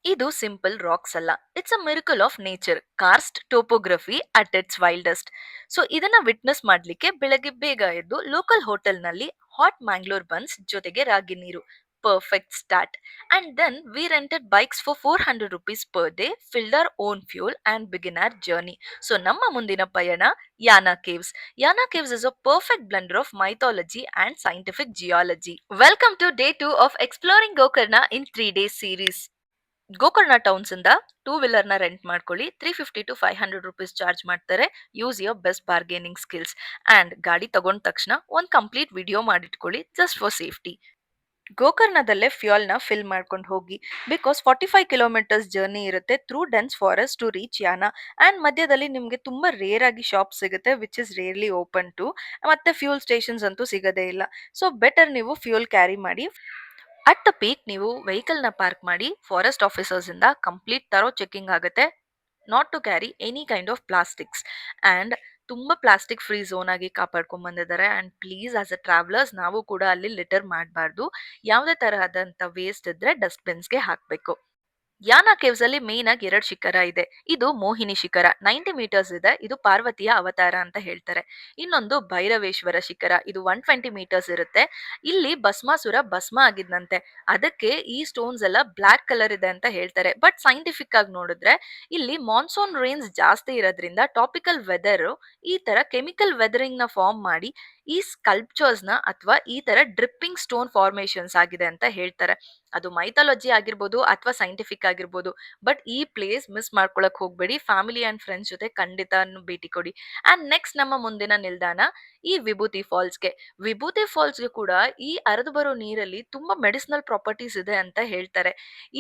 ಇದು simple rocks ಅಲ್ಲ. It's a miracle of nature karst topography at its wildest. So ಇದನ್ನ witness ಮಾಡ್ಲಿಕ್ಕೆ ಬೆಳಗ್ಗೆ ಬೇಗ ಎದ್ದು ಲೋಕಲ್ ಹೋಟೆಲ್ನಲ್ಲಿ ಹಾಟ್ ಮ್ಯಾಂಗ್ಳೂರ್ ಬನ್ಸ್ ಜೊತೆಗೆ ರಾಗಿ ನೀರು perfect start. And then we rented bikes for ₹400 per day, filled our own fuel and begin our journey. So ನಮ್ಮ ಮುಂದಿನ ಪಯಣ Yana caves. Yana caves is a perfect blender of mythology and scientific geology. Welcome to day 2 of exploring Gokarna in 3 days series. Gokarna towns ಇಂದ two wheeler ನ rent ಮಾಡ್ಕೊಳ್ಳಿ. 350 to 500 rupees charge ಮಾಡ್ತಾರೆ. Use your best bargaining skills. And ಗಾಡಿ ತಗೊಂಡ ತಕ್ಷಣ ಒಂದ್ complete video ಮಾಡಿಟ್ಕೊಳ್ಳಿ just for safety. ಗೋಕರ್ಣದಲ್ಲೇ ಫ್ಯೂಯಲ್ ನ ಫಿಲ್ ಮಾಡ್ಕೊಂಡು ಹೋಗಿ. ಬಿಕಾಸ್ 45 ಕಿಲೋಮೀಟರ್ಸ್ ಜರ್ನಿ ಇರುತ್ತೆ through dense forest to reach Yana. And ಮಧ್ಯದಲ್ಲಿ ನಿಮ್ಗೆ ತುಂಬಾ ರೇರ್ ಆಗಿ ಶಾಪ್ ಸಿಗುತ್ತೆ which is rarely open to. ಮತ್ತೆ ಫ್ಯೂಲ್ ಸ್ಟೇಷನ್ಸ್ ಅಂತೂ ಸಿಗೋದೇ ಇಲ್ಲ. ಸೊ ಬೆಟರ್ ನೀವು ಫ್ಯೂಲ್ ಕ್ಯಾರಿ ಮಾಡಿ. ಅಟ್ ದ ಪೀಕ್ ನೀವು ವೆಹಿಕಲ್ ನ ಪಾರ್ಕ್ ಮಾಡಿ. ಫಾರೆಸ್ಟ್ ಆಫೀಸರ್ಸ್ ಇಂದ ಕಂಪ್ಲೀಟ್ ತರೋ ಚೆಕಿಂಗ್ ಆಗುತ್ತೆ. Not to carry any kind of plastics. And ತುಂಬಾ ಪ್ಲಾಸ್ಟಿಕ್ ಫ್ರೀ ಝೋನ್ ಆಗಿ ಕಾಪಾಡ್ಕೊಂಡ್ ಬಂದಿದ್ದಾರೆ. And please as a travellers ನಾವು ಕೂಡ ಅಲ್ಲಿ ಲಿಟರ್ ಮಾಡಬಾರ್ದು. ಯಾವುದೇ ತರಹದಂತ ವೇಸ್ಟ್ ಇದ್ರೆ ಡಸ್ಟ್ಬಿನ್ಸ್ಗೆ ಹಾಕ್ಬೇಕು. ಯಾನ ಕೇವ್ಸ್ ಅಲ್ಲಿ ಮೇನ್ ಆಗಿ ಎರಡು ಶಿಖರ ಇದೆ. ಇದು ಮೋಹಿನಿ ಶಿಖರ 90 ಮೀಟರ್ಸ್ ಇದೆ. ಇದು ಪಾರ್ವತಿಯ ಅವತಾರ ಅಂತ ಹೇಳ್ತಾರೆ. ಇನ್ನೊಂದು ಭೈರವೇಶ್ವರ ಶಿಖರ. ಇದು 120 ಮೀಟರ್ಸ್ ಇರುತ್ತೆ. ಇಲ್ಲಿ ಭಸ್ಮಾಸುರ ಭಸ್ಮ ಆಗಿದ್ನಂತೆ. ಅದಕ್ಕೆ ಈ ಸ್ಟೋನ್ಸ್ ಎಲ್ಲ ಬ್ಲಾಕ್ ಕಲರ್ ಇದೆ ಅಂತ ಹೇಳ್ತಾರೆ. ಬಟ್ ಸೈಂಟಿಫಿಕ್ ಆಗಿ ನೋಡಿದ್ರೆ ಇಲ್ಲಿ ಮಾನ್ಸೂನ್ ರೇನ್ಸ್ ಜಾಸ್ತಿ ಇರೋದ್ರಿಂದ ಟಾಪಿಕಲ್ ವೆದರ್ ಈ ತರ ಕೆಮಿಕಲ್ ವೆದರಿಂಗ್ ನ ಫಾರ್ಮ್ ಮಾಡಿ ಈ ಸ್ಕಲ್ಪ್ಚರ್ಸ್ ನ ಅಥವಾ ಈ ತರ ಡ್ರಿಪ್ಪಿಂಗ್ ಸ್ಟೋನ್ ಫಾರ್ಮೇಶನ್ಸ್ ಆಗಿದೆ ಅಂತ ಹೇಳ್ತಾರೆ. ಅದು ಮೈಥಾಲಜಿ ಆಗಿರ್ಬೋದು ಅಥವಾ ಸೈಂಟಿಫಿಕ್ ಆಗಿರ್ಬೋದು. ಬಟ್ ಈ ಪ್ಲೇಸ್ ಮಿಸ್ ಮಾಡ್ಕೊಳಕ್ ಹೋಗ್ಬೇಡಿ. ಫ್ಯಾಮಿಲಿ ಅಂಡ್ ಫ್ರೆಂಡ್ಸ್ ಜೊತೆ ಖಂಡಿತ ಭೇಟಿ ಕೊಡಿ. ಅಂಡ್ ನೆಕ್ಸ್ಟ್ ನಮ್ಮ ಮುಂದಿನ ನಿಲ್ದಾಣ ಈ ವಿಭೂತಿ ಫಾಲ್ಸ್ಗೆ. ವಿಭೂತಿ ಫಾಲ್ಸ್ಗೆ ಕೂಡ ಈ ಹರಿದು ಬರೋ ನೀರಲ್ಲಿ ತುಂಬಾ ಮೆಡಿಸಿನಲ್ ಪ್ರಾಪರ್ಟೀಸ್ ಇದೆ ಅಂತ ಹೇಳ್ತಾರೆ.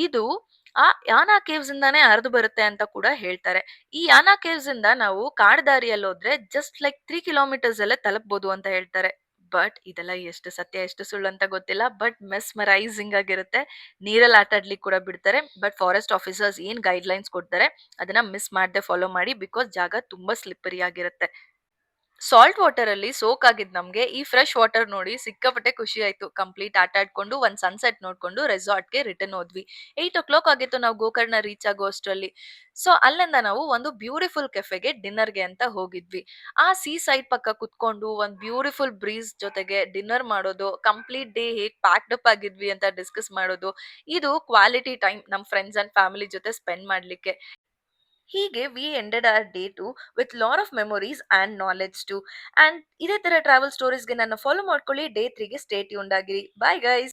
ಇದು ಆ ಯಾನಾ ಕೇವ್ಸ್ ಇಂದಾನೇ ಹರಿದು ಬರುತ್ತೆ ಅಂತ ಕೂಡ ಹೇಳ್ತಾರೆ. ಈ ಯಾನಾ ಕೇವ್ಸ್ ಇಂದ ನಾವು ಕಾಡ್ದಾರಿಯಲ್ಲಿ ಹೋದ್ರೆ ಜಸ್ಟ್ ಲೈಕ್ 3 ಕಿಲೋಮೀಟರ್ಸ್ ಅಲ್ಲೇ ತಲುಪಬಹುದು ಅಂತ ಹೇಳ್ತಾರೆ. ಬಟ್ ಇದೆಲ್ಲ ಎಷ್ಟು ಸತ್ಯ ಎಷ್ಟು ಸುಳ್ಳು ಅಂತ ಗೊತ್ತಿಲ್ಲ. ಬಟ್ ಮೆಸ್ಮರೈಸಿಂಗ್ ಆಗಿರುತ್ತೆ. ನೀರಲ್ಲಿ ಆಟ ಆಡ್ಲಿಕ್ಕೆ ಕೂಡ ಬಿಡ್ತಾರೆ. ಬಟ್ ಫಾರೆಸ್ಟ್ ಆಫೀಸರ್ಸ್ ಏನ್ ಗೈಡ್ ಲೈನ್ಸ್ ಕೊಡ್ತಾರೆ ಅದನ್ನ ಮಿಸ್ ಮಾಡದೆ ಫಾಲೋ ಮಾಡಿ. ಬಿಕಾಸ್ ಜಾಗ ತುಂಬಾ ಸ್ಲಿಪ್ಪರಿ ಆಗಿರುತ್ತೆ. ಸಾಲ್ಟ್ ವಾಟರ್ ಅಲ್ಲಿ ಸೋಕ್ ಆಗಿದ್ ನಮ್ಗೆ ಈ ಫ್ರೆಶ್ ವಾಟರ್ ನೋಡಿ ಸಿಕ್ಕಾಪಟ್ಟೆ ಖುಷಿ ಆಯ್ತು. ಕಂಪ್ಲೀಟ್ ಆಟ ಆಡ್ಕೊಂಡು ಒಂದ್ ಸನ್ಸೆಟ್ ನೋಡ್ಕೊಂಡು ರೆಸಾರ್ಟ್ಗೆ ರಿಟರ್ನ್ ಹೋದ್ವಿ. 8 o'clock ಆಗಿತ್ತು ನಾವು ಗೋಕರ್ಣ ರೀಚ್ ಆಗೋ ಅಷ್ಟ್ರಲ್ಲಿ. ಸೊ ಅಲ್ಲಿಂದ ನಾವು ಒಂದು ಬ್ಯೂಟಿಫುಲ್ ಕೆಫೆಗೆ ಡಿನ್ನರ್ಗೆ ಅಂತ ಹೋಗಿದ್ವಿ. ಆ ಸೀ ಸೈಡ್ ಪಕ್ಕ ಕುತ್ಕೊಂಡು ಒಂದ್ ಬ್ಯೂಟಿಫುಲ್ ಬ್ರೀಸ್ ಜೊತೆಗೆ ಡಿನ್ನರ್ ಮಾಡೋದು, ಕಂಪ್ಲೀಟ್ ಡೇ ಹೇಗ್ ಪ್ಯಾಕ್ಡ್ ಅಪ್ ಆಗಿದ್ವಿ ಅಂತ ಡಿಸ್ಕಸ್ ಮಾಡೋದು, ಇದು ಕ್ವಾಲಿಟಿ ಟೈಮ್ ನಮ್ ಫ್ರೆಂಡ್ಸ್ ಅಂಡ್ ಫ್ಯಾಮಿಲಿ ಜೊತೆ ಸ್ಪೆಂಡ್ ಮಾಡ್ಲಿಕ್ಕೆ. ಹೀಗೆ we ended our day two with lot of memories and knowledge too. And ಇದೇ ತರ ಟ್ರಾವೆಲ್ ಸ್ಟೋರೀಸ್ಗೆ ನನ್ನ ಫಾಲೋ ಮಾಡ್ಕೊಳ್ಳಿ. ಡೇ 3ಗೆ ಸ್ಟೇ ಟ್ಯೂನ್ಡ್ ಆಗಿರಿ. Bye guys.